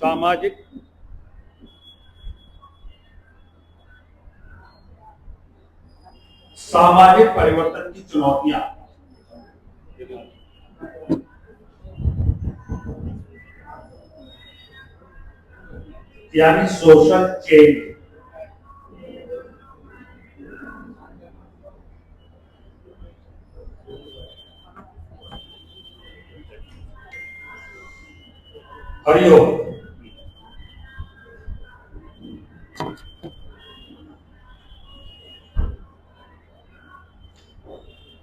सामाजिक सामाजिक परिवर्तन की चुनौतियां, यानी सोशल चेंज। हरिओम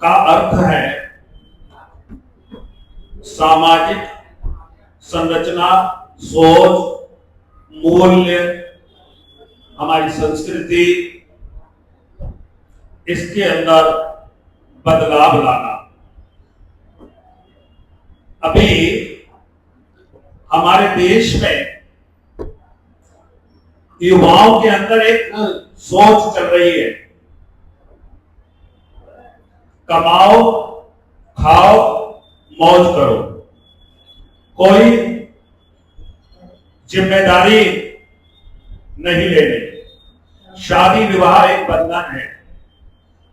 का अर्थ है सामाजिक संरचना, सोच, मूल्य, हमारी संस्कृति, इसके अंदर बदलाव लाना। अभी हमारे देश में युवाओं के अंदर एक सोच चल रही है, कमाओ, खाओ, मौज करो। कोई जिम्मेदारी नहीं लेनी, शादी विवाह एक बंधन है।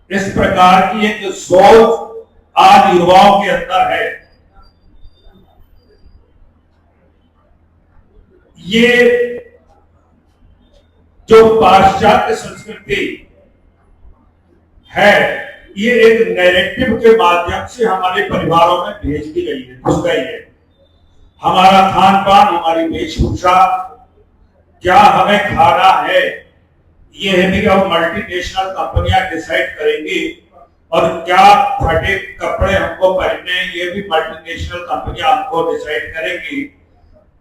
इस प्रकार की एक सोच आज युवाओं के अंदर है। ये जो पाश्चात्य संस्कृति है, ये एक नैरेटिव के माध्यम से हमारे परिवारों में भेज दी गई है, घुस गई है। हमारा खान पान, हमारी वेशभूषा, क्या हमें खाना है, ये भी अब मल्टीनेशनल कंपनियां डिसाइड करेंगी। और क्या फटे कपड़े हमको पहनने, ये भी मल्टीनेशनल कंपनियां हमको डिसाइड करेंगी।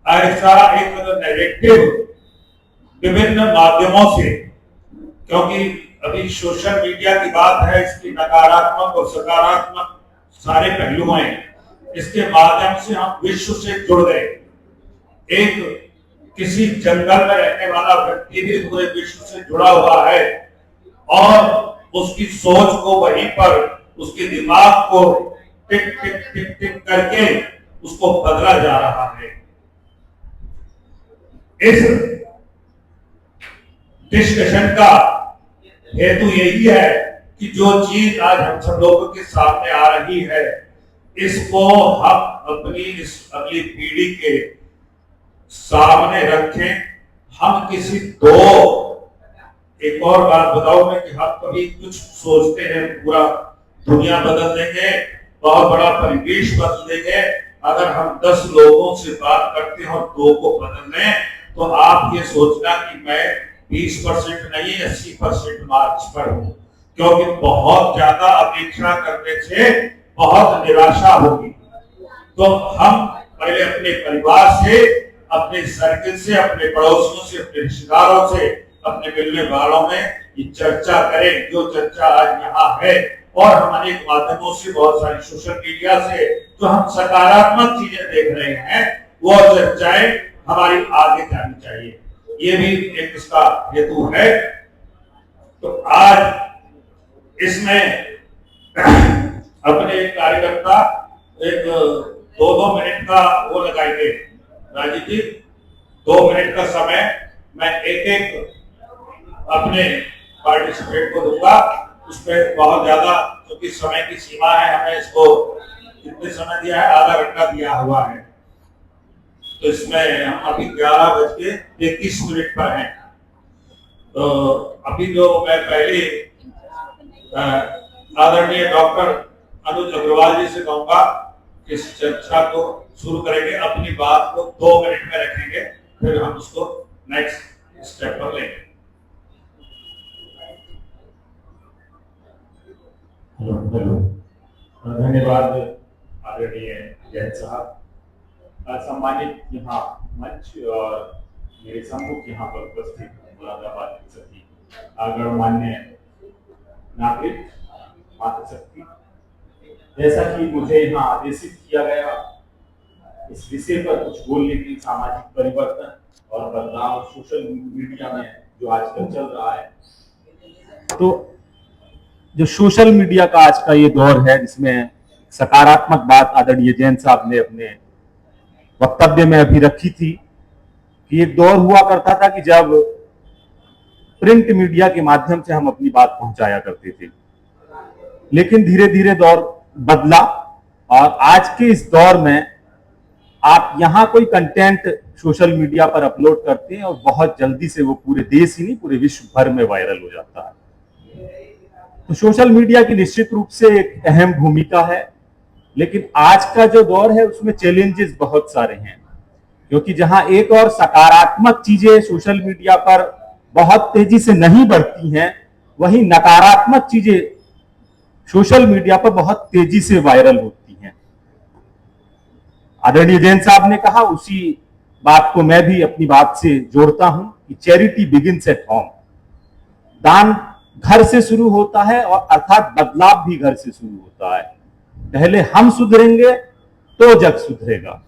ऐसा एक नैरेटिव विभिन्न माध्यमों से, क्योंकि अभी सोशल मीडिया की बात है, इसकी नकारात्मक और सकारात्मक सारे पहलू हैं। इसके माध्यम से हम विश्व से जुड़ गए। एक किसी जंगल में रहने वाला व्यक्ति भी पूरे विश्व से जुड़ा हुआ है और उसकी सोच को वहीं पर, उसके दिमाग को टिक टिक टिक टिक करके उसको बदला जा रहा है। इस डिस्कशन का हेतु यही है कि जो चीज आज हम सब लोगों के सामने आ रही है, इसको हम अपनी इस अगली पीढ़ी के सामने रखें। हम किसी दो, एक और बात बताओ मैं, कि हम कभी कुछ सोचते हैं पूरा दुनिया बदल देंगे, बहुत बड़ा परिवेश बदल देंगे। अगर हम 10 लोगों से बात करते हैं और 2 को बदल दें, तो आप ये सोचना कि मैं 20% नहीं 80% मार्च पर हूं, क्योंकि बहुत ज्यादा अपेक्षा करने से बहुत निराशा होगी। तो हम पहले अपने परिवार से, अपने सर्किल से, अपने पड़ोसियों से, अपने रिश्तेदारों से, अपने मिलने वालों में ये चर्चा करें, जो चर्चा आज यहाँ है और हमारे माध्यमों से, बहुत सारी सोशल मीडिया से जो हम सकारात्मक चीजें देख रहे हैं, वो चर्चाएं हमारी आगे जानी चाहिए। ये भी एक इसका हेतु है। तो आज इसमें अपने एक कार्यकर्ता एक 2-2 मिनट का वो लगाएंगे, राजीव जी, 2 मिनट का समय मैं एक अपने पार्टिसिपेट को दूंगा। उसमें बहुत ज्यादा, क्योंकि समय की सीमा है, हमें इसको कितने समय दिया है, आधा घंटा दिया हुआ है। तो इसमें हम अभी 11:33 पर हैं। तो अभी जो मैं पहले आदरणीय डॉक्टर अनुज अग्रवाल जी से कहूंगा कि इस चर्चा को शुरू करेंगे। अपनी बात को 2 मिनट में रखेंगे, फिर हम उसको नेक्स्ट स्टेप पर लेंगे। हेलो, धन्यवाद आदरणीय जैन साहब। सम्मानित यहाँ मंच और मेरे सम्मुख यहाँ पर उपस्थित मुरादाबाद के सभी गणमान्य नागरिक, मातृशक्ति, जैसा कि मुझे यहाँ आदेशित किया गया, इस विषय पर कुछ बोलने की, सामाजिक परिवर्तन और बदलाव सोशल मीडिया में जो आजकल चल रहा है। तो जो सोशल मीडिया का आज का ये दौर है, जिसमें सकारात्मक बात आदरणीय जैन साहब ने अपने वक्तव्य में अभी रखी थी कि एक दौर हुआ करता था कि जब प्रिंट मीडिया के माध्यम से हम अपनी बात पहुंचाया करते थे, लेकिन धीरे धीरे दौर बदला और आज के इस दौर में आप यहां कोई कंटेंट सोशल मीडिया पर अपलोड करते हैं और बहुत जल्दी से वो पूरे देश ही नहीं पूरे विश्व भर में वायरल हो जाता है। तो सोशल मीडिया की निश्चित रूप से एक अहम भूमिका है, लेकिन आज का जो दौर है उसमें चैलेंजेस बहुत सारे हैं, क्योंकि जहां एक और सकारात्मक चीजें सोशल मीडिया पर बहुत तेजी से नहीं बढ़ती हैं, वहीं नकारात्मक चीजें सोशल मीडिया पर बहुत तेजी से वायरल होती हैं। आदरणीय जैन साहब ने कहा, उसी बात को मैं भी अपनी बात से जोड़ता हूं कि चैरिटी बिगिंस एट होम। दान घर से शुरू होता है और अर्थात बदलाव भी घर से शुरू होता है। पहले हम सुधरेंगे तो जग सुधरेगा।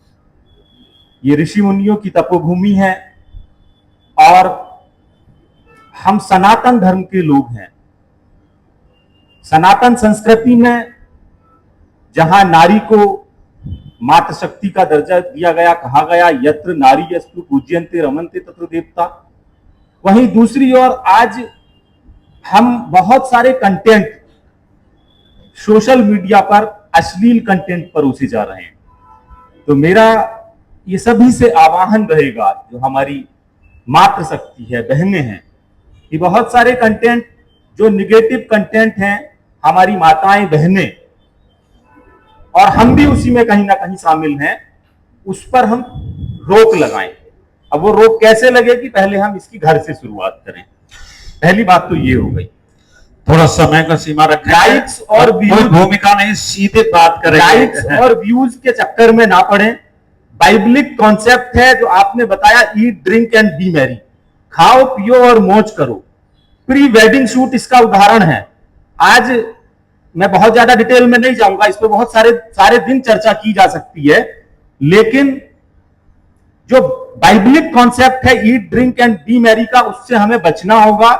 ये ऋषि मुनियों की तपोभूमि है और हम सनातन धर्म के लोग हैं। सनातन संस्कृति में जहां नारी को मातृशक्ति का दर्जा दिया गया, कहा गया यत्र नारी यस्तु पूज्यन्ते रमन्ते तत्र देवता, वहीं दूसरी ओर आज हम बहुत सारे कंटेंट सोशल मीडिया पर अश्लील कंटेंट परोसे जा रहे हैं। तो मेरा ये सभी से आह्वान रहेगा, जो हमारी मातृशक्ति है, बहनें हैं, कि बहुत सारे कंटेंट जो निगेटिव कंटेंट हैं, हमारी माताएं बहनें और हम भी उसी में कहीं ना कहीं शामिल हैं, उस पर हम रोक लगाएं। अब वो रोक कैसे लगेगी, पहले हम इसकी घर से शुरुआत करें। पहली बात तो ये हो गई। थोड़ा समय का सीमा रखें। लाइक्स और कोई भूमिका नहीं, सीधे बात करें। लाइक्स और व्यूज के चक्कर में ना पड़े। बाइबलिक कॉन्सेप्ट है जो आपने बताया, eat drink and B Mary, खाओ पियो और मौज करो। प्री वेडिंग शूट इसका उदाहरण है। आज मैं बहुत ज्यादा डिटेल में नहीं जाऊंगा, इस पर बहुत सारे दिन चर्चा की जा सकती है, लेकिन जो बाइबलिक कॉन्सेप्ट है eat drink and B Mary का, उससे हमें बचना होगा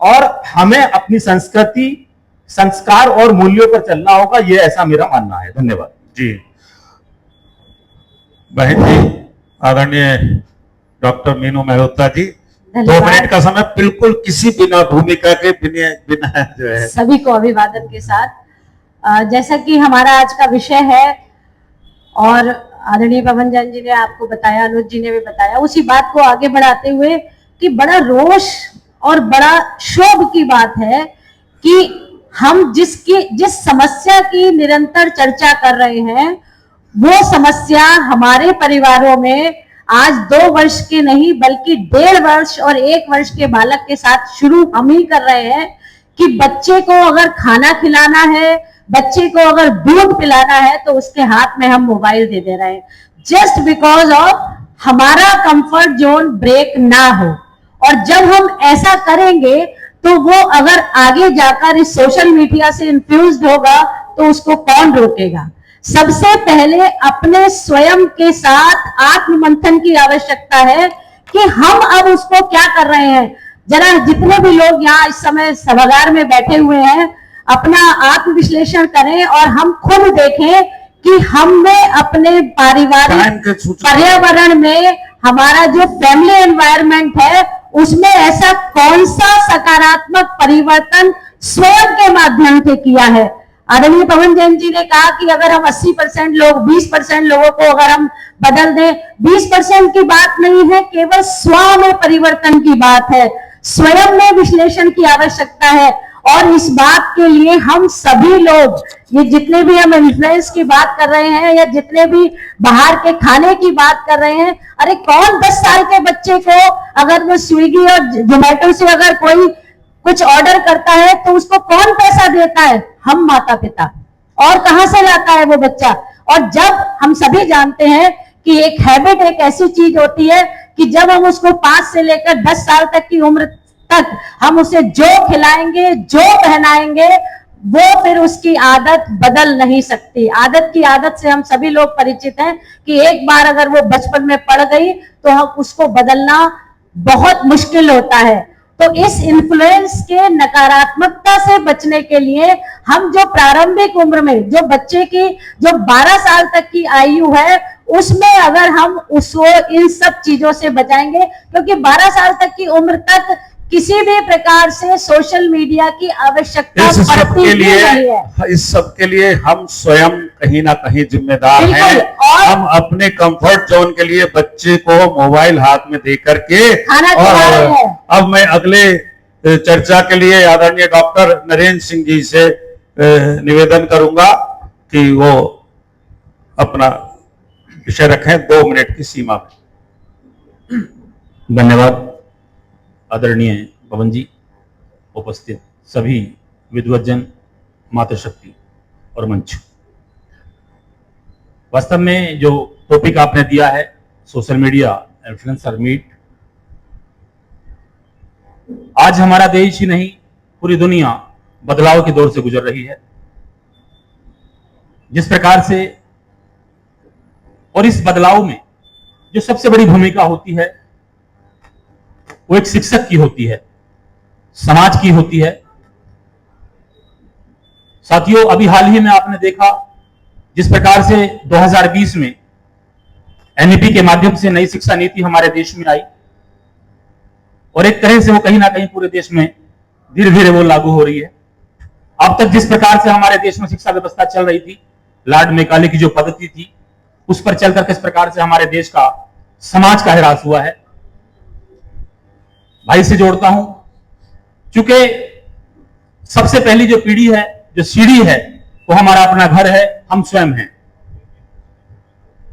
और हमें अपनी संस्कृति, संस्कार और मूल्यों पर चलना होगा। यह ऐसा मेरा मानना है। धन्यवाद जी। बहन जी, आदरणीय डॉक्टर मीनू मेहरोत्रा जी, 2 मिनट का समय, बिल्कुल किसी बिना भूमिका के बिना जो है। सभी को अभिवादन के साथ, जैसा कि हमारा आज का विषय है और आदरणीय पवन जैन जी ने आपको बताया, अनुज जी ने भी बताया, उसी बात को आगे बढ़ाते हुए कि बड़ा रोष और बड़ा शोभ की बात है कि हम जिस समस्या की निरंतर चर्चा कर रहे हैं, वो समस्या हमारे परिवारों में आज 2 वर्ष के नहीं बल्कि 1.5 वर्ष और 1 वर्ष के बालक के साथ शुरू हम ही कर रहे हैं कि बच्चे को अगर खाना खिलाना है, बच्चे को अगर दूध पिलाना है, तो उसके हाथ में हम मोबाइल दे रहे हैं, जस्ट बिकॉज ऑफ हमारा कंफर्ट जोन ब्रेक ना हो। और जब हम ऐसा करेंगे तो वो अगर आगे जाकर इस सोशल मीडिया से इन्फ्लुएंस्ड होगा तो उसको कौन रोकेगा। सबसे पहले अपने स्वयं के साथ आत्ममंथन की आवश्यकता है कि हम अब उसको क्या कर रहे हैं। जरा जितने भी लोग यहाँ इस समय सभागार में बैठे हुए हैं, अपना आत्मविश्लेषण करें और हम खुद देखें कि हमने अपने पारिवारिक पर्यावरण में, हमारा जो फैमिली एनवायरनमेंट है, उसमें ऐसा कौन सा सकारात्मक परिवर्तन स्वयं के माध्यम से किया है। आदरणीय पवन जैन जी ने कहा कि अगर हम 80% लोग, 20% लोगों को अगर हम बदल दें, 20% की बात नहीं है, केवल स्व में परिवर्तन की बात है। स्वयं में विश्लेषण की आवश्यकता है और इस बात के लिए हम सभी लोग, ये जितने भी हम इन्फ्लुएंस की बात कर रहे हैं या जितने भी बाहर के खाने की बात कर रहे हैं, अरे कौन 10 साल के बच्चे को अगर वो स्विगी और जोमेटो से अगर कोई कुछ ऑर्डर करता है तो उसको कौन पैसा देता है? हम माता पिता। और कहां से लाता है वो बच्चा? और जब हम सभी जानते हैं कि एक हैबिट एक ऐसी चीज होती है कि जब हम उसको 5 से लेकर 10 साल तक की उम्र तक हम उसे जो खिलाएंगे, जो पहनाएंगे, वो फिर उसकी आदत बदल नहीं सकती। आदत की आदत से हम सभी लोग परिचित हैं कि एक बार अगर वो बचपन में पड़ गई तो हम उसको बदलना बहुत मुश्किल होता है। तो इस इन्फ्लुएंस के नकारात्मकता से बचने के लिए हम जो प्रारंभिक उम्र में जो बच्चे की जो 12 साल तक की आयु है उसमें अगर हम उसको इन सब चीजों से बचाएंगे, क्योंकि 12 साल तक की उम्र तक किसी भी प्रकार से सोशल मीडिया की आवश्यकता पड़ती ही नहीं है। इस सब के लिए हम स्वयं कहीं ना कहीं जिम्मेदार हैं। हम अपने कंफर्ट जोन के लिए बच्चे को मोबाइल हाथ में दे करके और अब मैं अगले चर्चा के लिए आदरणीय डॉक्टर नरेंद्र सिंह जी से निवेदन करूंगा कि वो अपना विषय रखें 2 मिनट की सीमा में। धन्यवाद आदरणीय पवन जी, उपस्थित सभी विद्वज्जन, मातृशक्ति और मंच। वास्तव में जो टॉपिक आपने दिया है सोशल मीडिया इन्फ्लुएंसर मीट, आज हमारा देश ही नहीं पूरी दुनिया बदलाव के दौर से गुजर रही है। जिस प्रकार से और इस बदलाव में जो सबसे बड़ी भूमिका होती है वो एक शिक्षक की होती है, समाज की होती है। साथियों, अभी हाल ही में आपने देखा जिस प्रकार से 2020 में एनईपी के माध्यम से नई शिक्षा नीति हमारे देश में आई और एक तरह से वो कहीं ना कहीं पूरे देश में धीरे धीरे वो लागू हो रही है। अब तक जिस प्रकार से हमारे देश में शिक्षा व्यवस्था चल रही थी, लॉर्ड मैकाले की जो पद्धति थी उस पर चलकर किस प्रकार से हमारे देश का समाज का ह्रास हुआ है। भाई से जोड़ता हूं, चूंकि सबसे पहली जो पीढ़ी है, जो सीढ़ी है, वो हमारा अपना घर है, हम स्वयं हैं।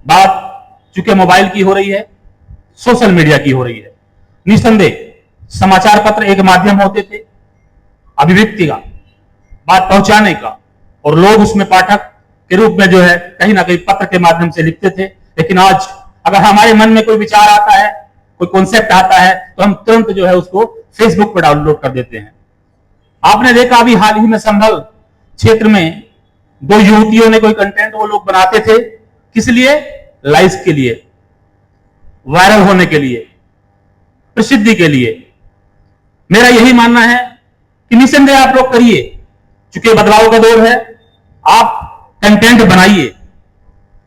बात चूंकि मोबाइल की हो रही है, सोशल मीडिया की हो रही है। निस्संदेह समाचार पत्र एक माध्यम होते थे अभिव्यक्ति का, बात पहुंचाने का, और लोग उसमें पाठक के रूप में जो है कहीं ना कहीं पत्र के माध्यम से लिखते थे। लेकिन आज अगर हमारे मन में कोई विचार आता है, कोई कॉन्सेप्ट आता है, तो हम तुरंत जो है उसको फेसबुक पर डाउनलोड कर देते हैं। आपने देखा अभी हाल ही में संभल क्षेत्र में 2 युवतियों ने कोई कंटेंट वो लोग बनाते थे, किस लिए? लाइक्स के लिए, वायरल होने के लिए, प्रसिद्धि के लिए। मेरा यही मानना है कि निसंदेह आप लोग करिए, चूंकि बदलाव का दौर है, आप कंटेंट बनाइए,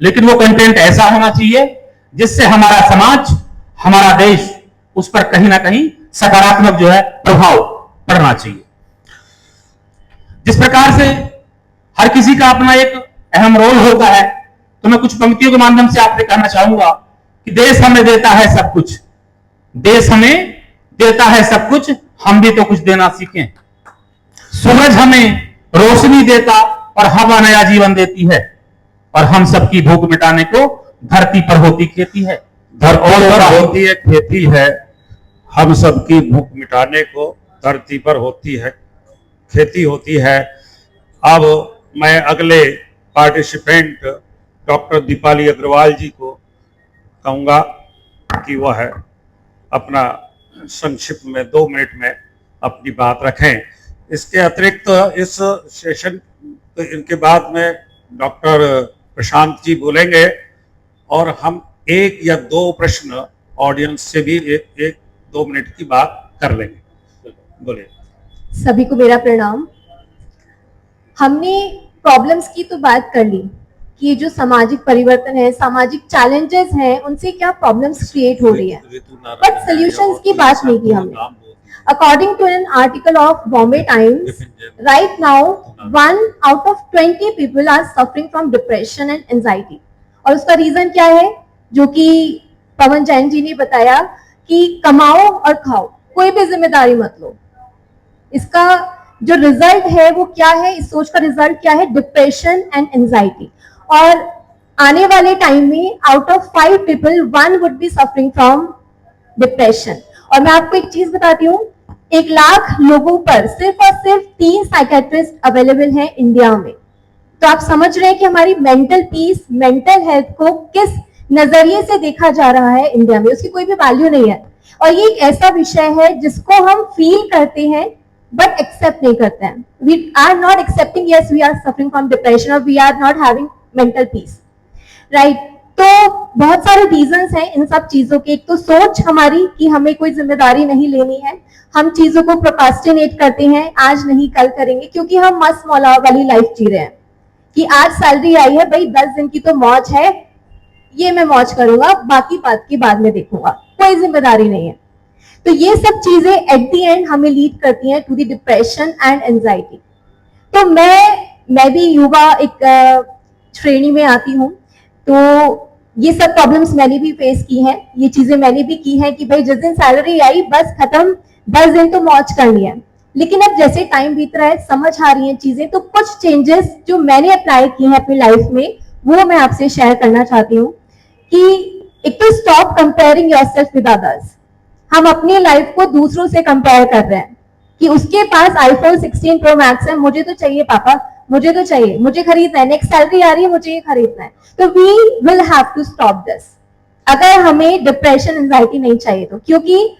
लेकिन वो कंटेंट ऐसा होना चाहिए जिससे हमारा समाज, हमारा देश, उस पर कहीं ना कहीं सकारात्मक जो है प्रभाव पड़ना चाहिए। जिस प्रकार से हर किसी का अपना एक अहम रोल होता है, तो मैं कुछ पंक्तियों के माध्यम से आपसे कहना चाहूंगा कि देश हमें देता है सब कुछ, देश हमें देता है सब कुछ, हम भी तो कुछ देना सीखें। सूरज हमें रोशनी देता और हवा नया जीवन देती है, और हम सबकी भूख मिटाने को धरती पर होती खेती है। धरती पर होती है खेती है, हम सबकी भूख मिटाने को धरती पर होती है खेती होती है। अब मैं अगले पार्टिसिपेंट डॉक्टर दीपाली अग्रवाल जी को कहूँगा कि वह अपना संक्षिप्त में 2 मिनट में अपनी बात रखें। इसके अतिरिक्त इस सेशन इनके बाद में डॉक्टर प्रशांत जी बोलेंगे और हम 1 या 2 प्रश्न ऑडियंस से भी 1-2 मिनट की बात कर लेंगे। बोलिए। सभी को मेरा प्रणाम। हमने प्रॉब्लम्स की तो बात कर ली कि ये जो सामाजिक परिवर्तन है, सामाजिक चैलेंजेस हैं, उनसे क्या प्रॉब्लम्स क्रिएट हो रही है, बट सॉल्यूशंस की बात नहीं की हमने। According to an article of Bombay Times, right now 1 out of 20 people are suffering from depression and anxiety। और उसका रीजन क्या है, जो कि पवन जैन जी ने बताया कि कमाओ और खाओ, कोई भी जिम्मेदारी मत लो। इसका जो रिजल्ट है वो क्या है, इस सोच का रिजल्ट क्या है? Depression and anxiety. और आने वाले टाइम में out of 5 people 1 would be suffering from depression. और मैं आपको एक चीज बताती हूँ, 1 लाख लोगों पर सिर्फ और सिर्फ 3 साइकेट्रिस्ट अवेलेबल हैं इंडिया में। तो आप समझ रहे हैं कि हमारी मेंटल पीस, मेंटल हेल्थ को किस नजरिए से देखा जा रहा है इंडिया में, उसकी कोई भी वैल्यू नहीं है। और ये एक ऐसा विषय है जिसको हम फील करते हैं बट एक्सेप्ट नहीं करते हैं। We are not accepting, yes we are suffering from depression और we are not having mental peace, right. तो बहुत सारे रीजंस हैं इन सब चीजों के। एक तो सोच हमारी कि हमें कोई जिम्मेदारी नहीं लेनी है, हम चीजों को प्रोकास्टिनेट करते हैं, आज नहीं कल करेंगे, क्योंकि हम मस्त मौला वाली लाइफ जी रहे हैं कि आज सैलरी आई है भाई 10 दिन की तो मौज है, ये मैं मौज करूंगा, बाकी बात की बाद में देखूंगा, कोई जिम्मेदारी नहीं है। तो ये सब चीजें एट द एंड हमें लीड करती हैं to the depression and anxiety. तो मैं भी युवा एक श्रेणी में आती हूँ, तो ये सब प्रॉब्लम्स मैंने भी फेस की हैं, ये चीजें मैंने भी की हैं कि भाई जिस दिन सैलरी आई बस खत्म, 10 दिन तो मौज करनी है। लेकिन अब जैसे टाइम बीत रहा है, समझ आ रही हैं चीजें, तो कुछ चेंजेस जो मैंने अप्लाई की हैं अपनी लाइफ में वो मैं आपसे शेयर करना चाहती हूँ। कि एक तो stop comparing yourself with others. हम अपनी लाइफ को दूसरों से कंपेयर कर रहे हैं कि उसके पास आईफोन 16 प्रो मैक्स है, मुझे तो चाहिए पापा, मुझे तो चाहिए, मुझे खरीदना है, नेक्स्ट सैलरी आ रही है मुझे ये खरीदना है। तो we will have to stop this अगर हमें डिप्रेशन एंजाइटी नहीं चाहिए तो। क्योंकि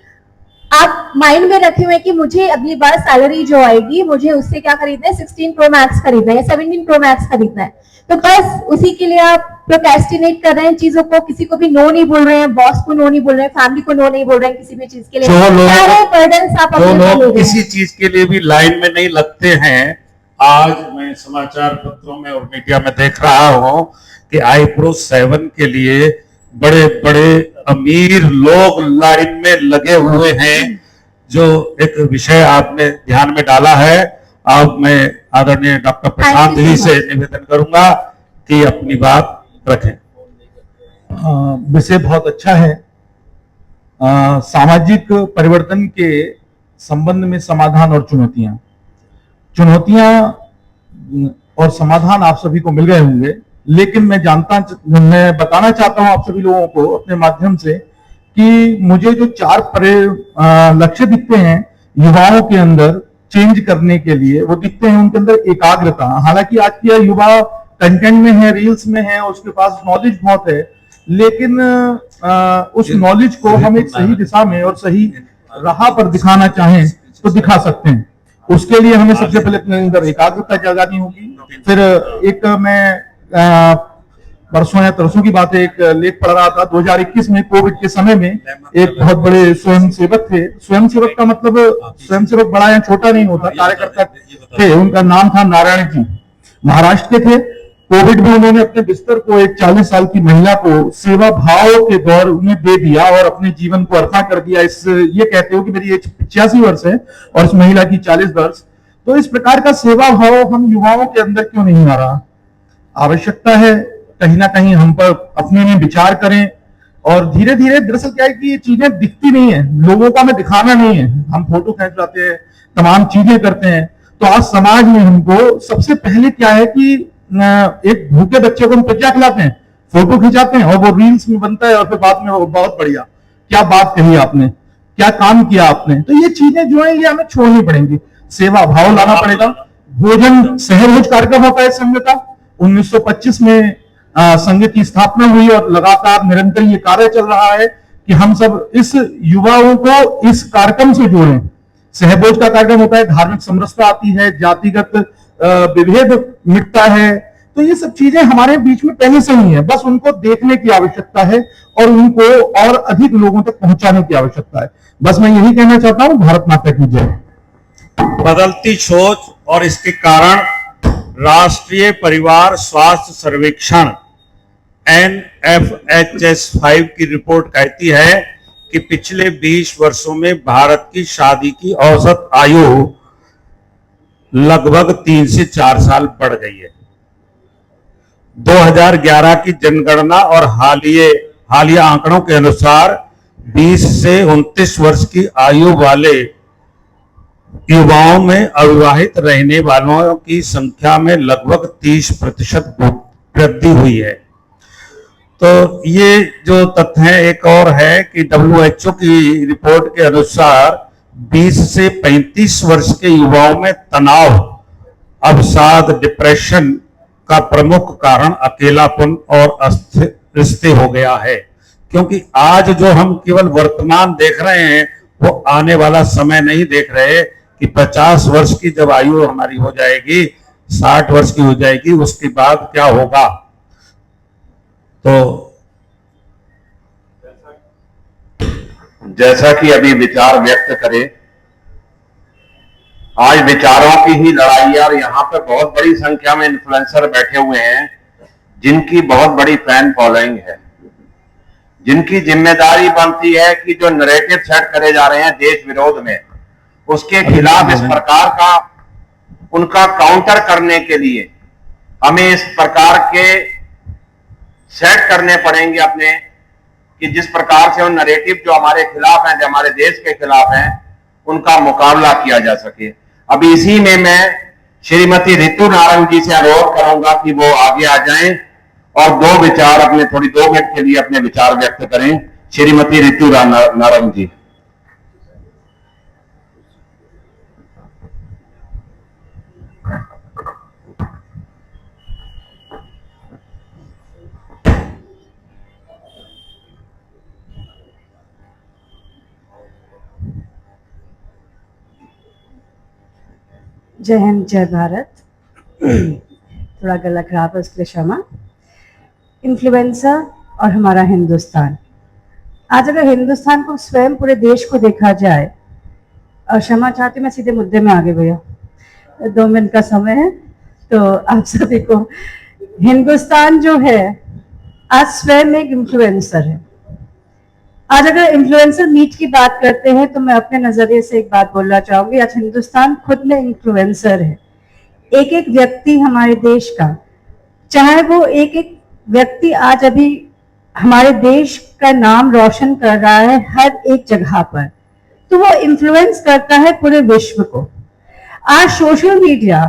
आप माइंड में रखे हुए कि मुझे अगली बार सैलरी जो आएगी मुझे उससे क्या खरीदना है, 16 प्रो मैक्स खरीदना है या 17 प्रो मैक्स खरीदना है। तो बस उसी के लिए आप प्रोक्रेस्टिनेट कर रहे हैं चीजों को, किसी को भी नो नहीं बोल रहे हैं, बॉस को नो नहीं बोल रहे हैं, फैमिली को नो नहीं बोल रहे हैं किसी भी चीज के लिए। सारे बर्डन्स आप अपने ऊपर ले रहे हैं। किसी चीज के लिए भी लाइन में नहीं लगते हैं। आज मैं समाचार पत्रों में और मीडिया में देख रहा हूं कि आईब्रो 7 के लिए बड़े बड़े अमीर लोग लाइन में लगे हुए हैं। जो एक विषय आपने ध्यान में डाला है, अब मैं आदरणीय डॉक्टर प्रशांत जी से निवेदन करूंगा कि अपनी बात रखें। विषय बहुत अच्छा है। सामाजिक परिवर्तन के संबंध में समाधान और चुनौतियां और समाधान आप सभी को मिल गए होंगे, लेकिन मैं बताना चाहता हूं आप सभी लोगों को अपने माध्यम से कि मुझे जो 4 लक्ष्य दिखते हैं युवाओं के अंदर चेंज करने के लिए, वो दिखते हैं उनके अंदर एकाग्रता। हालांकि आज के युवा कंटेंट में है, रील्स में है, उसके पास नॉलेज बहुत है, लेकिन उस नॉलेज को हम एक सही दिशा में और सही राह पर दिखाना चाहें तो दिखा सकते हैं। उसके लिए हमें सबसे पहले अपने अंदर एकाग्रता जगानी होगी। फिर एक मैं परसों या तरसों की बात है, एक लेख पढ़ रहा था 2021 में कोविड के समय में एक बहुत बड़े स्वयंसेवक थे। स्वयंसेवक का मतलब स्वयंसेवक बड़ा या छोटा नहीं होता, कार्यकर्ता थे। उनका नाम था नारायण जी, महाराष्ट्र के थे। कोविड में उन्होंने अपने बिस्तर को एक 40 साल की महिला को सेवा भाव के दौर उन्हें दे दिया और अपने जीवन को अर्पण कर दिया। ये कहते हो कि मेरी एज 85 वर्ष है और इस महिला की 40 वर्ष। तो इस प्रकार का सेवा भाव हम युवाओं के अंदर क्यों नहीं आ रहा? आवश्यकता है कहीं ना कहीं हम पर अपने में विचार करें। और धीरे धीरे दरअसल क्या है कि ये चीजें दिखती नहीं है, लोगों का हमें दिखाना नहीं है। हम फोटो खींच लाते हैं, तमाम चीजें करते हैं। तो आज समाज में हमको सबसे पहले क्या है कि एक भूखे बच्चे को हम पिज्जा खिलाते हैं, फोटो खिंचाते हैं और वो रील्स में बनता है और फिर बाद में वो बहुत बढ़िया, क्या बात कही आपने, क्या काम किया आपने। तो ये चीजें जो है ये हमें छोड़नी पड़ेंगी, सेवा भाव लाना पड़ेगा। भोजन सहभोज कार्यक्रम होता है संघ का, 1925 में संघ की स्थापना हुई और लगातार निरंतर ये कार्य चल रहा है कि हम सब इस युवाओं को इस कार्यक्रम से जोड़ें। सहभोज का कार्यक्रम होता है, धार्मिक समरसता आती है, जातिगत विभेद मिटता है। तो ये सब चीजें हमारे बीच में पहले से ही है, बस उनको देखने की आवश्यकता है और उनको और अधिक लोगों तक पहुंचाने की आवश्यकता है। बस मैं यही कहना चाहता हूं, भारत माता की जय। बदलती सोच और इसके कारण राष्ट्रीय परिवार स्वास्थ्य सर्वेक्षण NFHS 5 की रिपोर्ट कहती है कि पिछले 20 वर्षों में भारत की शादी की औसत आयु लगभग 3 से 4 साल बढ़ गई है। 2011 की जनगणना और हालिया आंकड़ों के अनुसार 20 से 29 वर्ष की आयु वाले युवाओं में अविवाहित रहने वालों की संख्या में लगभग 30% वृद्धि हुई है। तो ये जो तथ्य है, एक और है कि WHO की रिपोर्ट के अनुसार 20 से 35 वर्ष के युवाओं में तनाव, अवसाद, डिप्रेशन का प्रमुख कारण अकेलापन और अस्थिरता हो गया है। क्योंकि आज जो हम केवल वर्तमान देख रहे हैं वो आने वाला समय नहीं देख रहे कि 50 वर्ष की जब आयु हमारी हो जाएगी, 60 वर्ष की हो जाएगी, उसके बाद क्या होगा। तो जैसा कि अभी विचार व्यक्त करे, आज विचारों की ही लड़ाई है और यहाँ पर बहुत बड़ी संख्या में इन्फ्लुएंसर बैठे हुए हैं जिनकी बहुत बड़ी फैन फॉलोइंग है, जिनकी जिम्मेदारी बनती है कि जो नैरेटिव सेट करे जा रहे हैं देश विरोध में, उसके खिलाफ इस प्रकार का उनका काउंटर करने के लिए हमें इस प्रकार के सेट करने पड़ेंगे अपने, कि जिस प्रकार से उन नैरेटिव जो हमारे खिलाफ हैं, जो हमारे देश के खिलाफ हैं, उनका मुकाबला किया जा सके। अभी इसी में मैं श्रीमती रितु नारंग जी से अनुरोध करूंगा कि वो आगे आ जाएं और दो विचार अपने, थोड़ी 2 मिनट के लिए अपने विचार व्यक्त करें। श्रीमती रितु नारंग जी। जय हिंद, जय भारत। थोड़ा गला खराब है, उसके लिए क्षमा। इन्फ्लुएंसर और हमारा हिंदुस्तान, आज अगर हिंदुस्तान को स्वयं पूरे देश को देखा जाए, और क्षमा चाहती मैं सीधे मुद्दे में आगे भैया, 2 मिनट का समय है, तो आप सभी को हिंदुस्तान जो है आज स्वयं एक इन्फ्लुएंसर है। आज अगर इन्फ्लुएंसर मीट की बात करते हैं तो मैं अपने नजरिए से एक बात बोलना चाहूंगी, आज हिंदुस्तान खुद में इन्फ्लुएंसर है। एक एक व्यक्ति हमारे देश का, चाहे वो एक एक व्यक्ति आज अभी हमारे देश का नाम रोशन कर रहा है हर एक जगह पर, तो वो इन्फ्लुएंस करता है पूरे विश्व को। आज सोशल मीडिया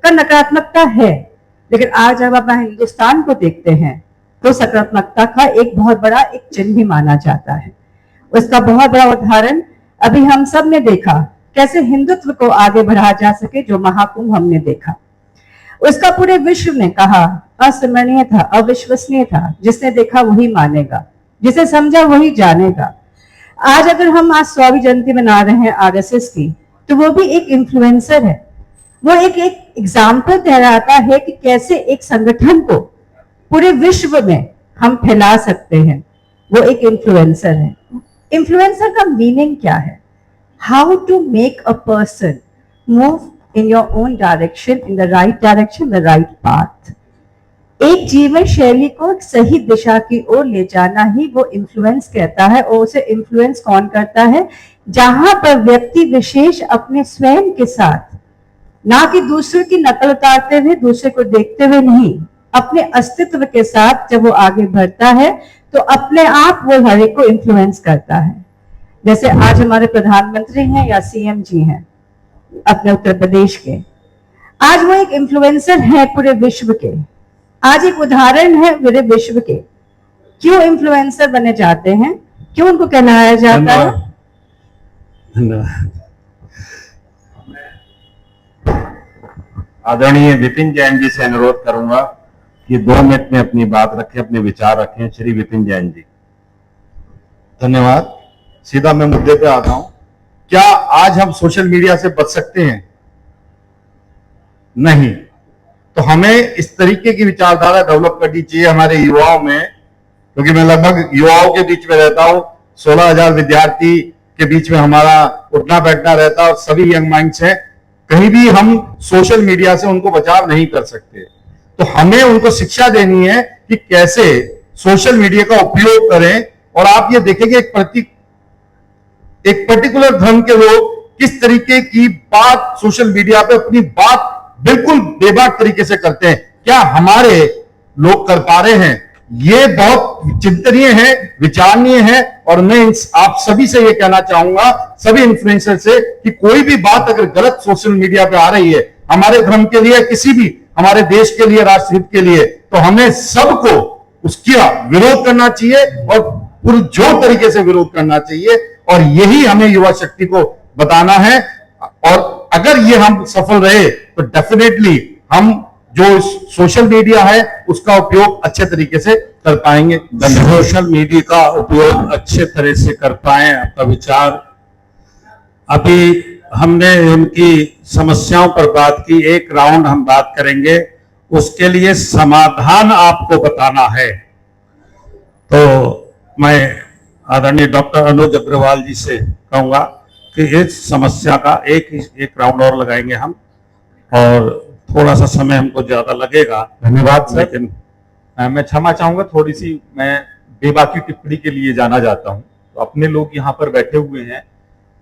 का नकारात्मकता है, लेकिन आज जब आप हिंदुस्तान को देखते हैं तो सकारात्मकता का एक बहुत बड़ा एक चिन्ह भी माना जाता है। उसका बहुत बड़ा उदाहरण अभी हम सब ने देखा, कैसे हिंदुत्व को आगे बढ़ाया जा सके, जो महाकुंभ हमने देखा। उसका पूरे विश्व ने कहा अस्मरणीय था, अविश्वसनीय था। जिसने देखा वही मानेगा, जिसे समझा वही जानेगा। आज अगर हम आज 100वीं जयंती मना रहे हैं आरएसएस की, तो वो भी एक इन्फ्लुएंसर है। वो एक एग्जाम्पल कहलाता है कि कैसे एक संगठन को पूरे विश्व में हम फैला सकते हैं। वो एक इन्फ्लुएंसर है। इन्फ्लुएंसर का मीनिंग क्या है? How to make a person move in your own direction, in the right direction, the right path. एक जीवन शैली को सही दिशा की ओर ले जाना ही वो इन्फ्लुएंस कहता है। और उसे इन्फ्लुएंस कौन करता है? जहां पर व्यक्ति विशेष अपने स्वयं के साथ, ना कि दूसरे की नकल उतारते हुए, दूसरे को देखते हुए नहीं, अपने अस्तित्व के साथ जब वो आगे बढ़ता है तो अपने आप वो हर एक को इन्फ्लुएंस करता है। जैसे आज हमारे प्रधानमंत्री हैं या सीएम जी हैं अपने उत्तर प्रदेश के, आज वो एक इन्फ्लुएंसर है पूरे विश्व के। आज एक उदाहरण है पूरे विश्व के। क्यों इन्फ्लुएंसर बने जाते हैं? क्यों उनको कहलाया जाता है? धन्यवाद। आदरणीय विपिन जैन जी से अनुरोध करूंगा कि 2 मिनट में अपनी बात रखें, अपने विचार रखें। श्री विपिन जैन जी। धन्यवाद। सीधा मैं मुद्दे पे आता हूं। क्या आज हम सोशल मीडिया से बच सकते हैं? नहीं। तो हमें इस तरीके की विचारधारा डेवलप करनी चाहिए हमारे युवाओं में, क्योंकि मैं लगभग युवाओं के बीच में रहता हूं। 16,000 विद्यार्थी के बीच में हमारा उठना बैठना रहता है और सभी यंग माइंड्स हैं। कहीं भी हम सोशल मीडिया से उनको बचाव नहीं कर सकते। तो हमें उनको शिक्षा देनी है कि कैसे सोशल मीडिया का उपयोग करें। और आप ये देखेंगे एक पर्टिकुलर धर्म के लोग किस तरीके की बात सोशल मीडिया पे अपनी बात बिल्कुल बेबाक तरीके से करते हैं। क्या हमारे लोग कर पा रहे हैं? ये बहुत चिंतनीय है, विचारणीय है। और मैं आप सभी से ये कहना चाहूंगा, सभी इन्फ्लुएंसर से, कि कोई भी बात अगर गलत सोशल मीडिया पे आ रही है हमारे धर्म के लिए, किसी भी हमारे देश के लिए, राष्ट्रहित के लिए, तो हमें सबको उसका विरोध करना चाहिए और पुरजोर तरीके से विरोध करना चाहिए। और यही हमें युवा शक्ति को बताना है। और अगर ये हम सफल रहे तो डेफिनेटली हम जो सोशल मीडिया है उसका उपयोग अच्छे तरीके से कर पाएंगे। सोशल मीडिया का उपयोग अच्छे तरह से कर पाए, आपका विचार। अभी हमने उनकी समस्याओं पर बात की, एक राउंड हम बात करेंगे, उसके लिए समाधान आपको बताना है। तो मैं आदरणीय डॉक्टर अनुज अग्रवाल जी से कहूंगा कि इस समस्या का एक राउंड और लगाएंगे हम, और थोड़ा सा समय हमको ज्यादा लगेगा। धन्यवाद सर। लेकिन मैं क्षमा चाहूंगा, थोड़ी सी मैं बेबाकी टिप्पणी के लिए जाना चाहता हूं। तो अपने लोग यहाँ पर बैठे हुए हैं,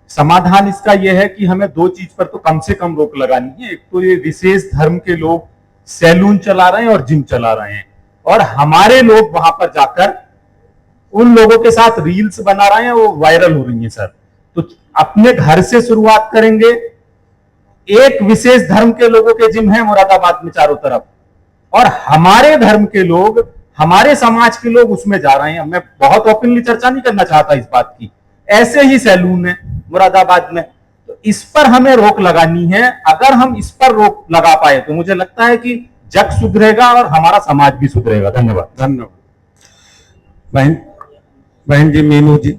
समाधान इसका यह है कि हमें दो चीज पर तो कम से कम रोक लगानी है। एक तो ये विशेष धर्म के लोग सैलून चला रहे हैं और जिम चला रहे हैं, और हमारे लोग वहां पर जाकर उन लोगों के साथ रील्स बना रहे हैं, वो वायरल हो रही हैं सर। तो अपने घर से शुरुआत करेंगे। एक विशेष धर्म के लोगों के जिम है मुरादाबाद में चारों तरफ, और हमारे धर्म के लोग, हमारे समाज के लोग उसमें जा रहे हैं। मैं बहुत ओपनली चर्चा नहीं करना चाहता इस बात की, ऐसे ही सैलून है मुरादाबाद में। तो इस पर हमें रोक लगानी है। अगर हम इस पर रोक लगा पाए तो मुझे लगता है कि जग सुधरेगा और हमारा समाज भी सुधरेगा। धन्यवाद। धन्यवाद। बहन जी, मीनू जी।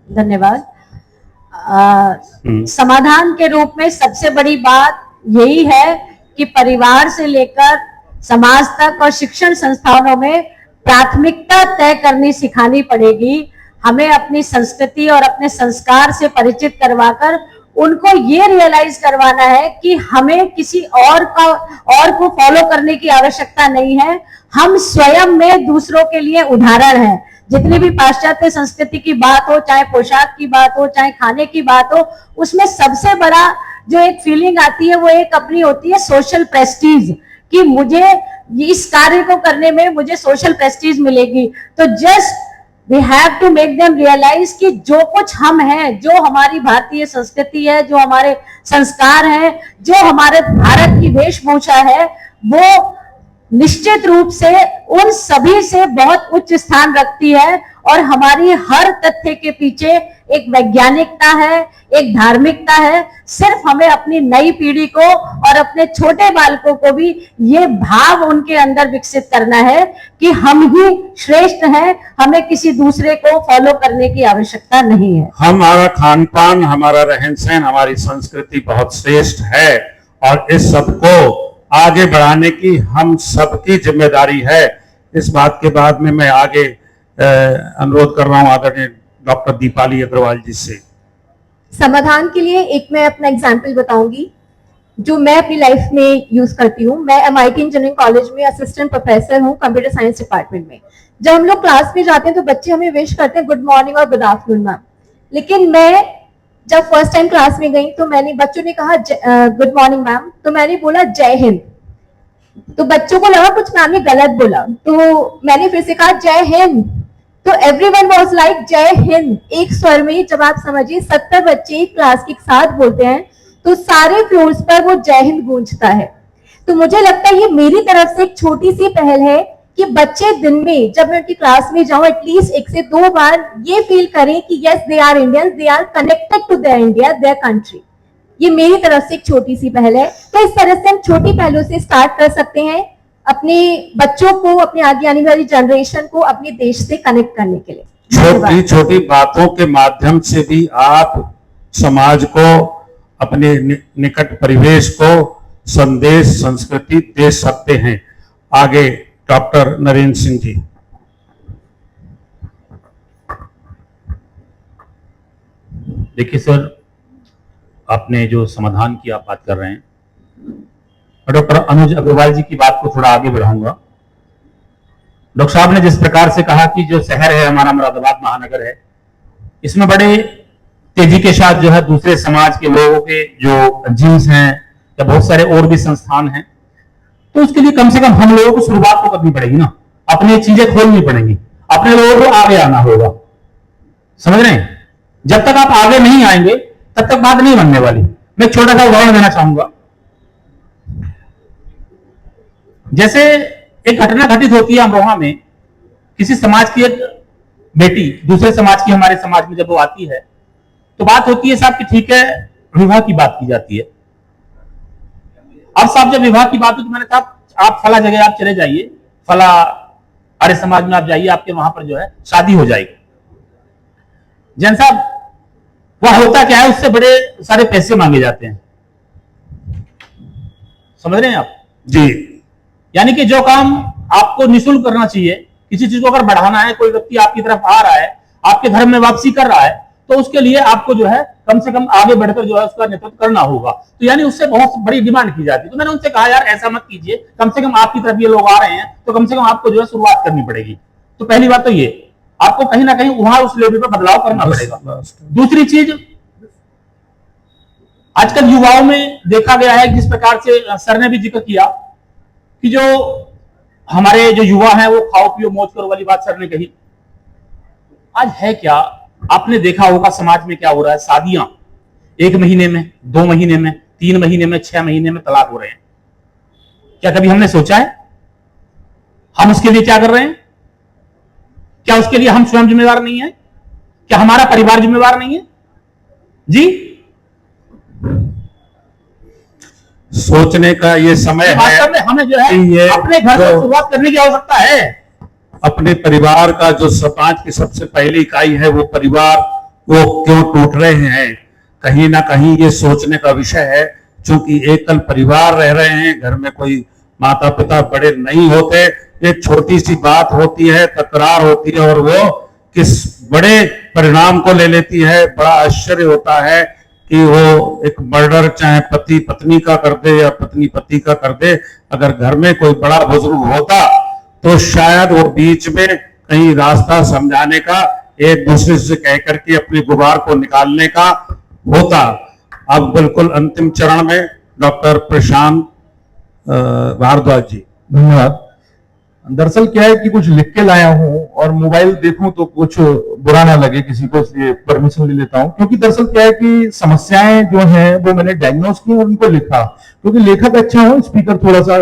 धन्यवाद। समाधान के रूप में सबसे बड़ी बात यही है कि परिवार से लेकर समाज तक और शिक्षण संस्थानों में प्राथमिकता तय करनी सिखानी पड़ेगी। हमें अपनी संस्कृति और अपने संस्कार से परिचित करवाकर उनको ये रियलाइज करवाना है कि हमें किसी और को फॉलो करने की आवश्यकता नहीं है। हम स्वयं में दूसरों के लिए उदाहरण हैं। जितनी भी पाश्चात्य संस्कृति की बात हो, चाहे पोशाक की बात हो, चाहे खाने की बात हो, उसमें सबसे बड़ा जो एक फीलिंग आती है वो एक अपनी होती है सोशल प्रेस्टीज, कि मुझे इस कार्य को करने में मुझे सोशल प्रेस्टीज मिलेगी। तो just we have to make them realise कि जो कुछ हम हैं, जो हमारी भारतीय संस्कृति है, जो हमारे संस्कार हैं, जो हमारे भारत की वेशभूषा है, वो निश्चित रूप से उन सभी से बहुत उच्च स्थान रखती है। और हमारी हर तथ्य के पीछे एक वैज्ञानिकता है, एक धार्मिकता है। सिर्फ हमें अपनी नई पीढ़ी को और अपने छोटे बालकों को भी ये भाव उनके अंदर विकसित करना है कि हम ही श्रेष्ठ हैं, हमें किसी दूसरे को फॉलो करने की आवश्यकता नहीं है। हमारा खान पान, हमारा रहन सहन, हमारी संस्कृति बहुत श्रेष्ठ है, और इस सबको आगे बढ़ाने की हम सबकी जिम्मेदारी है। इस बात के बाद में मैं आगे अनुरोध कर रहा हूं आदरणीय डॉक्टर दीपाली अग्रवाल जी से। समाधान के लिए एक मैं अपना एग्जाम्पल बताऊंगी जो मैं अपनी लाइफ में यूज करती हूँ। मैं MIT इंजीनियरिंग कॉलेज में असिस्टेंट प्रोफेसर हूँ कंप्यूटर साइंस डिपार्टमेंट में। जब हम लोग क्लास में जाते हैं तो बच्चे हमें विश करते हैं गुड मॉर्निंग और गुड आफ्टरनून मैम। लेकिन मैं जब फर्स्ट टाइम क्लास में गई तो बच्चों ने कहा गुड मॉर्निंग मैम, तो मैंने बोला जय हिंद। तो बच्चों को लगा कुछ मैम ने गलत बोला, तो मैंने फिर से कहा जय हिंद। तो एवरीवन वाज लाइक जय हिंद, एक स्वर में। जब आप समझिए 70 बच्चे क्लास के साथ बोलते हैं तो सारे फ्लोर्स पर वो जय हिंद गूंजता है। तो मुझे लगता है ये मेरी तरफ से एक छोटी सी पहल है कि बच्चे दिन में जब मैं उनकी क्लास में जाऊं एटलीस्ट 1 से 2 बार ये फील करें कि yes they are Indians, they are connected to their India, their country. ये मेरी तरफ से एक छोटी सी पहल है। तो इस तरह से हम छोटी पहलों से स्टार्ट कर सकते हैं अपने बच्चों को, अपने आगे आने वाली जनरेशन को अपने देश से कनेक्ट करने के लिए। छोटी छोटी बातों के माध्यम से भी आप समाज को, अपने निकट परिवेश को संदेश, संस्कृति दे सकते हैं। आगे डॉक्टर नरेंद्र सिंह जी। देखिए सर, आपने जो समाधान की आप बात कर रहे हैं, डॉक्टर अनुज अग्रवाल जी की बात को थोड़ा आगे बढ़ाऊंगा। डॉक्टर साहब ने जिस प्रकार से कहा कि जो शहर है हमारा मुरादाबाद महानगर है, इसमें बड़े तेजी के साथ जो है दूसरे समाज के लोगों के जो जिम्स हैं या बहुत सारे और भी संस्थान हैं, तो उसके लिए कम से कम हम लोगों को शुरुआत तो करनी पड़ेगी ना, अपनी चीजें खोलनी पड़ेंगी, अपने लोगों को आगे आना होगा। समझ रहे हैं? जब तक आप आगे नहीं आएंगे तब तक बात नहीं बनने वाली। मैं एक छोटा सा उदाहरण देना चाहूंगा। जैसे एक घटना घटित होती है अमरोहा में, किसी समाज की एक बेटी दूसरे समाज की हमारे समाज में जब वो आती है तो बात होती है साहब कि ठीक है विवाह की बात की जाती है। अब साहब जब विवाह की बात हुई तो मैंने कहा आप फला जगह आप चले जाइए, फला आर्य समाज में आप जाइए, आपके वहां पर जो है शादी हो जाएगी। जैन साहब वह होता क्या है, उससे बड़े सारे पैसे मांगे जाते हैं। समझ रहे हैं आप जी? यानी कि जो काम आपको निःशुल्क करना चाहिए, किसी चीज को अगर बढ़ाना है, कोई व्यक्ति आपकी तरफ आ रहा है, आपके धर्म में वापसी कर रहा है, तो उसके लिए आपको जो है कम से कम आगे बढ़कर जो है उसका नेतृत्व करना होगा। तो यानी उससे बहुत बड़ी डिमांड की जाती है। तो मैंने उनसे कहा यार ऐसा मत कीजिए, कम से कम आपकी तरफ ये लोग आ रहे हैं तो कम से कम आपको जो है शुरुआत करनी पड़ेगी। तो पहली बात तो ये आपको कहीं ना कहीं वहां उस लेवल पर बदलाव करना पड़ेगा। दूसरी चीज, आजकल युवाओं में देखा गया है, जिस प्रकार से सर ने भी जिक्र किया कि जो हमारे जो युवा हैं वो खाओ पियो मौज करो वाली बात सर ने कही। आज है क्या, आपने देखा होगा समाज में क्या हो रहा है, शादियां 1 महीने में, 2 महीने में, 3 महीने में, 6 महीने में तलाक हो रहे हैं। क्या कभी हमने सोचा है हम उसके लिए क्या कर रहे हैं? क्या उसके लिए हम स्वयं जिम्मेदार नहीं है? क्या हमारा परिवार जिम्मेदार नहीं है? जी, सोचने का ये समय है। वास्तव में हमें जो है अपने घर से शुरुआत करने की आवश्यकता है। अपने परिवार का जो समाज की सबसे पहली इकाई है वो परिवार, वो क्यों टूट रहे हैं, कहीं ना कहीं ये सोचने का विषय है। क्योंकि एकल परिवार रह रहे हैं, घर में कोई माता पिता बड़े नहीं होते, एक छोटी सी बात होती है, तकरार होती है और वो किस बड़े परिणाम को ले लेती है। बड़ा आश्चर्य होता है कि वो एक मर्डर चाहे पति पत्नी का कर दे या पत्नी पति का कर दे, अगर घर में कोई बड़ा बुजुर्ग होता तो शायद वो बीच में कहीं रास्ता समझाने का, एक दूसरे से कह करके अपने गुबार को निकालने का होता। अब बिल्कुल अंतिम चरण में डॉक्टर प्रशांत भारद्वाज जी। धन्यवाद। दरअसल क्या है कि कुछ लिख के लाया हूँ और मोबाइल देखूं तो कुछ बुरा ना लगे किसी को, इसलिए परमिशन ले लेता हूँ। क्योंकि दरअसल क्या है कि समस्याएं जो हैं वो मैंने डायग्नोज की और उनको लिखा, क्योंकि लेखक अच्छा हो, स्पीकर थोड़ा सा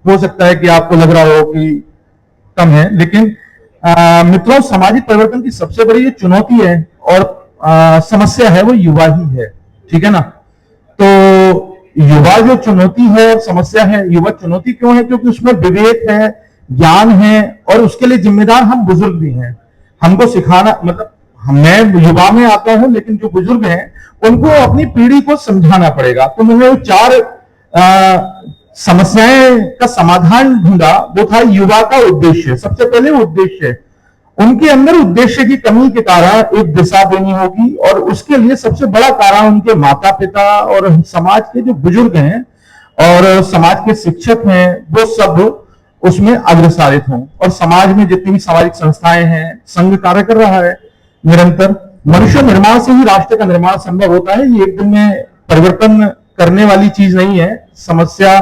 हो सकता है कि आपको लग रहा हो कि कम है, लेकिन मित्रों सामाजिक परिवर्तन की सबसे बड़ी ये चुनौती है और समस्या है वो युवा ही है, ठीक है ना। तो युवा जो चुनौती है और समस्या है, युवा चुनौती क्यों है? क्योंकि उसमें विवेक है, ज्ञान है और उसके लिए जिम्मेदार हम बुजुर्ग भी हैं। हमको सिखाना, मतलब मैं युवा में आता हूं लेकिन जो बुजुर्ग हैं उनको अपनी पीढ़ी को समझाना पड़ेगा। तो मैंने वो 4 समस्याएं का समाधान ढूंढा, वो था युवा का उद्देश्य। सबसे पहले उद्देश्य, उनके अंदर उद्देश्य की कमी के कारण एक दिशा देनी होगी और उसके लिए सबसे बड़ा कारण उनके माता पिता और समाज के जो बुजुर्ग हैं और समाज के शिक्षक हैं वो सब उसमें अग्रसारित हों। और समाज में जितनी भी सामाजिक संस्थाएं हैं, संघ कार्य कर रहा है निरंतर। मनुष्य निर्माण से ही राष्ट्र का निर्माण संभव होता है, ये एक दिन में परिवर्तन करने वाली चीज नहीं है। समस्या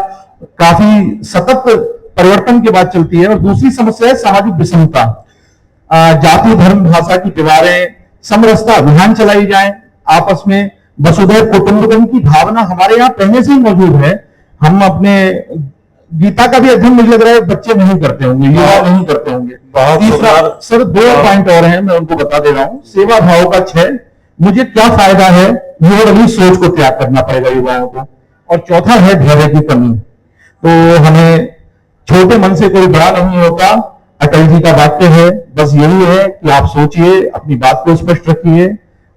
काफी सतत परिवर्तन के बाद चलती है। और दूसरी समस्या है सामाजिक विषमता, जाति धर्म भाषा की दीवारें, समरसता अभियान चलाई जाए, आपस में वसुधैव कुटुंबकम की भावना हमारे यहाँ पहले से ही मौजूद है। हम अपने गीता का भी अध्ययन मुझे लग रहा है बच्चे नहीं करते होंगे, युवा नहीं करते होंगे। तीसरा सर 2 पॉइंट और हैं, मैं उनको बता दे रहा हूँ। सेवा भाव का 6, मुझे क्या फायदा है, ये वाली सोच को त्याग करना पड़ेगा युवाओं को। और चौथा है धैर्य की कमी। तो हमें छोटे मन से कोई बड़ा नहीं होता, अटल जी का वाक्य है। बस यही है कि आप सोचिए, अपनी बात को स्पष्ट रखिए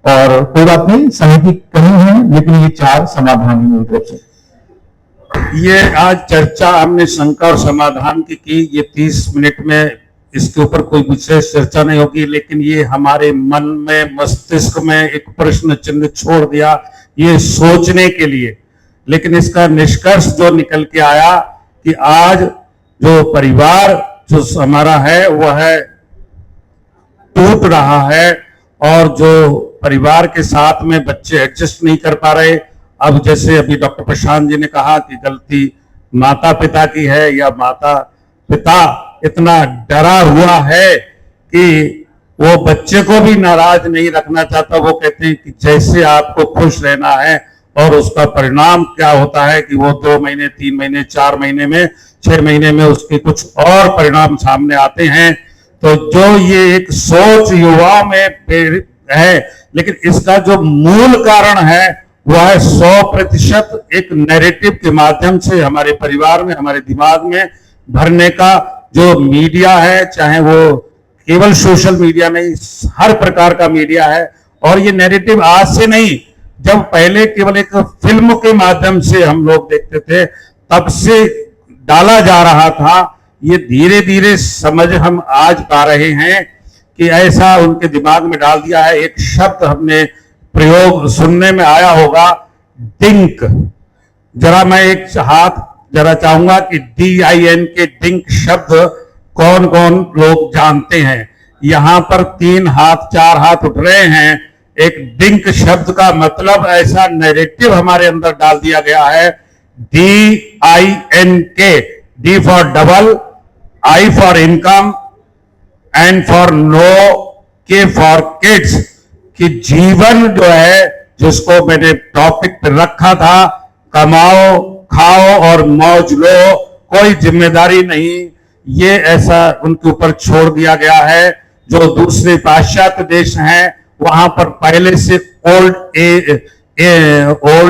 और कोई बात नहीं, समय की कमी है लेकिन ये 4 समाधान है मेरी तरफ से। ये आज चर्चा हमने शंका और समाधान की ये 30 मिनट में इसके ऊपर कोई विशेष चर्चा नहीं होगी, लेकिन ये हमारे मन में, मस्तिष्क में एक प्रश्न चिन्ह छोड़ दिया ये सोचने के लिए। लेकिन इसका निष्कर्ष जो निकल के आया कि आज जो परिवार जो हमारा है वह टूट रहा है और जो परिवार के साथ में बच्चे एडजस्ट नहीं कर पा रहे। अब जैसे अभी डॉक्टर प्रशांत जी ने कहा कि गलती माता पिता की है, या माता पिता इतना डरा हुआ है कि वो बच्चे को भी नाराज नहीं रखना चाहता। वो कहते हैं कि जैसे आपको खुश रहना है, और उसका परिणाम क्या होता है कि वो 2 महीने, 3 महीने, 4 महीने में, 6 महीने में उसके कुछ और परिणाम सामने आते हैं। तो जो ये एक सोच युवाओं में है, लेकिन इसका जो मूल कारण है वह है 100% एक नैरेटिव के माध्यम से हमारे परिवार में, हमारे दिमाग में भरने का जो मीडिया है, चाहे वो केवल सोशल मीडिया नहीं, हर प्रकार का मीडिया है। और ये नैरेटिव आज से नहीं, जब पहले केवल एक फिल्म के माध्यम से हम लोग देखते थे तब से डाला जा रहा था। ये धीरे धीरे समझ हम आज पा रहे हैं कि ऐसा उनके दिमाग में डाल दिया है। एक शब्द हमने प्रयोग सुनने में आया होगा, डिंक। जरा मैं एक हाथ जरा चाहूंगा कि DIN के डिंक शब्द कौन कौन लोग जानते हैं। यहां पर 3 हाथ 4 हाथ उठ रहे हैं। एक डिंक शब्द का मतलब ऐसा नैरेटिव हमारे अंदर डाल दिया गया है, DINK, D for double, I for income, N for no, K for kids. कि जीवन जो है, जिसको मैंने टॉपिक पे रखा था, कमाओ खाओ और मौज लो, कोई जिम्मेदारी नहीं, ये ऐसा उनके ऊपर छोड़ दिया गया है। जो दूसरे पाश्चात्य देश हैं वहां पर पहले से ओल्ड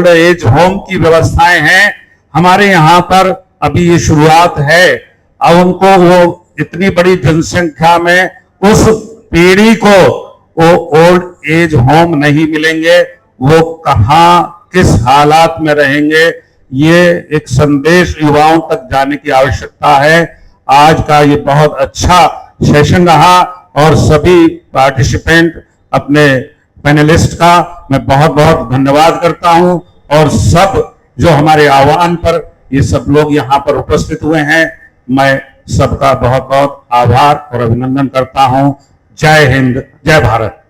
एज होम की व्यवस्थाएं हैं। हमारे यहाँ पर अभी ये शुरुआत है। अब उनको वो इतनी बड़ी जनसंख्या में उस पीढ़ी को वो ओल्ड एज होम नहीं मिलेंगे, वो कहां किस हालात में रहेंगे, ये एक संदेश युवाओं तक जाने की आवश्यकता है। आज का ये बहुत अच्छा सेशन रहा और सभी पार्टिसिपेंट अपने पैनलिस्ट का मैं बहुत बहुत धन्यवाद करता हूं। और सब जो हमारे आह्वान पर ये सब लोग यहाँ पर उपस्थित हुए हैं, मैं सबका बहुत बहुत आभार और अभिनंदन करता हूं। जय हिंद, जय भारत।